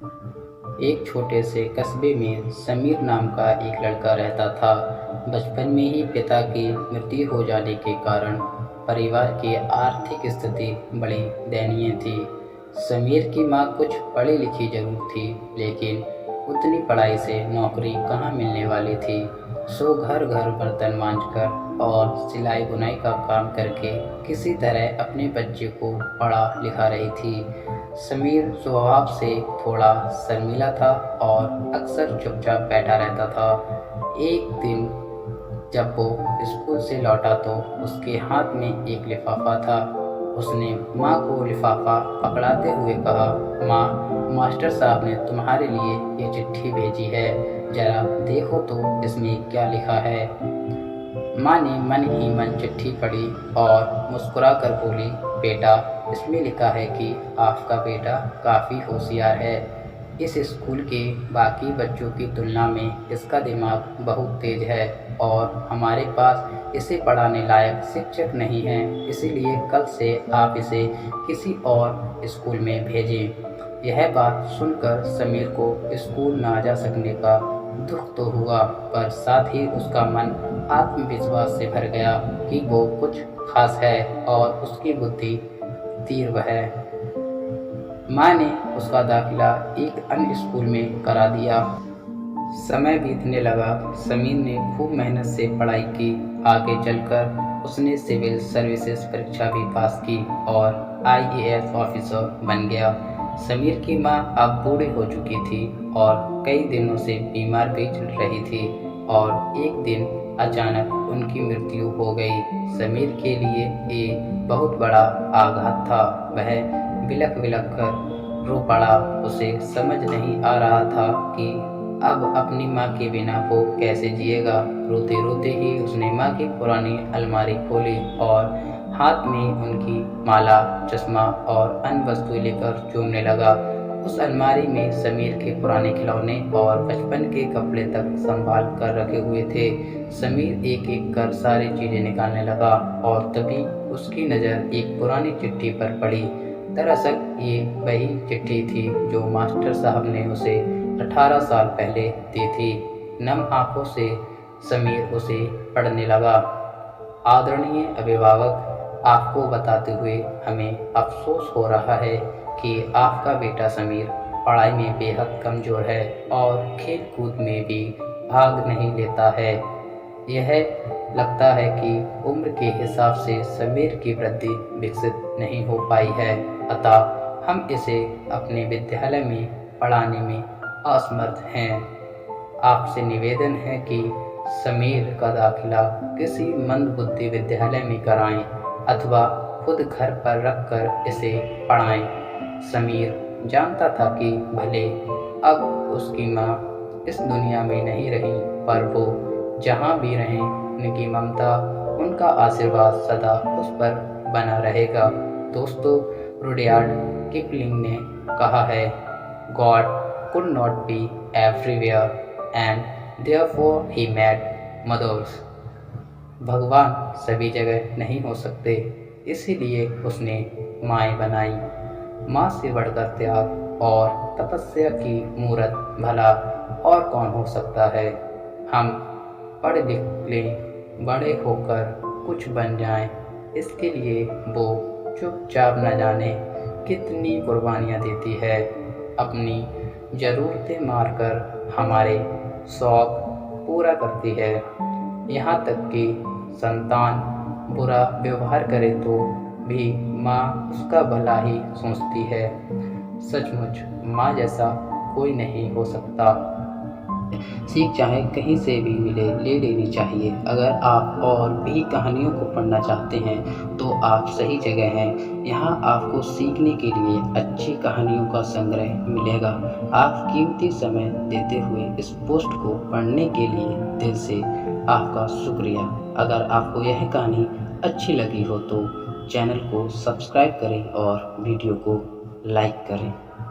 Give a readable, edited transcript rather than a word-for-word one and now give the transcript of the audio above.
एक छोटे से कस्बे में समीर नाम का एक लड़का रहता था। बचपन में ही पिता की मृत्यु हो जाने के कारण परिवार की आर्थिक स्थिति बड़ी दयनीय थी। समीर की माँ कुछ पढ़ी लिखी जरूर थी, लेकिन उतनी पढ़ाई से नौकरी कहाँ मिलने वाली थी। सो घर घर बर्तन मांजकर और सिलाई बुनाई का काम करके किसी तरह अपने बच्चे को पढ़ा लिखा रही थी। समीर स्वभाव से थोड़ा शर्मीला था और अक्सर चुपचाप बैठा रहता था। एक दिन जब वो स्कूल से लौटा तो उसके हाथ में एक लिफाफा था। उसने माँ को लिफाफा पकड़ाते हुए कहा, माँ, मास्टर साहब ने तुम्हारे लिए ये चिट्ठी भेजी है, जरा देखो तो इसमें क्या लिखा है। माँ ने मन ही मन चिट्ठी पढ़ी और मुस्कुरा कर बोली, बेटा, इसमें लिखा है कि आपका बेटा काफ़ी होशियार है। इस स्कूल के बाकी बच्चों की तुलना में इसका दिमाग बहुत तेज है और हमारे पास इसे पढ़ाने लायक शिक्षक नहीं हैं, इसीलिए कल से आप इसे किसी और स्कूल में भेजें। यह बात सुनकर समीर को स्कूल ना जा सकने का दुख तो हुआ, पर साथ ही उसका मन आत्मविश्वास से भर गया कि वो कुछ खास है और उसकी बुद्धि तीव्र है। माँ ने उसका दाखिला एक अन्य स्कूल में करा दिया। समय बीतने लगा। समीर ने खूब मेहनत से पढ़ाई की। आगे चलकर उसने सिविल सर्विसेज परीक्षा भी पास की और आईएएस ऑफिसर बन गया। समीर की माँ अब बूढ़ी हो चुकी थी और कई दिनों से बीमार भी चल रही थी और एक दिन अचानक उनकी मृत्यु हो गई। समीर के लिए ये बहुत बड़ा आघात था। वह बिलख बिलख कर रो पड़ा। उसे समझ नहीं आ रहा था कि अब अपनी माँ के बिना वो कैसे जिएगा। रोते रोते ही उसने माँ की पुरानी अलमारी खोली और हाथ में उनकी माला, चश्मा और अन्य वस्तुएं लेकर चूमने लगा। उस अलमारी में समीर के पुराने खिलौने और बचपन के कपड़े तक संभाल कर रखे हुए थे। समीर एक एक कर सारी चीजें निकालने लगा और तभी उसकी नज़र एक पुरानी चिट्ठी पर पड़ी। दरअसल ये वही चिट्ठी थी जो मास्टर साहब ने उसे 18 साल पहले दी थी। नम आंखों से समीर उसे पढ़ने लगा। आदरणीय अभिभावक, आपको बताते हुए हमें अफसोस हो रहा है कि आपका बेटा समीर पढ़ाई में बेहद कमज़ोर है और खेल कूद में भी भाग नहीं लेता है। यह लगता है कि उम्र के हिसाब से समीर की वृद्धि विकसित नहीं हो पाई है, अतः हम इसे अपने विद्यालय में पढ़ाने में असमर्थ हैं। आपसे निवेदन है कि समीर का दाखिला किसी मंदबुद्धि विद्यालय में कराएं अथवा खुद घर पर रखकर इसे पढ़ाएं। समीर जानता था कि भले अब उसकी माँ इस दुनिया में नहीं रही, पर वो जहाँ भी रहें उनकी ममता, उनका आशीर्वाद सदा उस पर बना रहेगा। दोस्तों, रुडयार्ड किपलिंग ने कहा है, God could not be everywhere and therefore he made mothers. भगवान सभी जगह नहीं हो सकते, इसीलिए उसने माएँ बनाई। माँ से बढ़कर त्याग और तपस्या की मूरत भला और कौन हो सकता है। हम पढ़ लिख लें, बड़े होकर कुछ बन जाएं, इसके लिए वो चुपचाप न जाने कितनी कुर्बानियाँ देती है। अपनी ज़रूरतें मारकर हमारे शौक़ पूरा करती है। यहाँ तक कि संतान बुरा व्यवहार करे तो भी माँ उसका भला ही सोचती है। सचमुच माँ जैसा कोई नहीं हो सकता। सीख चाहे कहीं से भी मिले, ले लेनी चाहिए। अगर आप और भी कहानियों को पढ़ना चाहते हैं तो आप सही जगह हैं। यहाँ आपको सीखने के लिए अच्छी कहानियों का संग्रह मिलेगा। आप कीमती समय देते हुए इस पोस्ट को पढ़ने के लिए दिल से आपका शुक्रिया। अगर आपको यह कहानी अच्छी लगी हो तो चैनल को सब्सक्राइब करें और वीडियो को लाइक करें।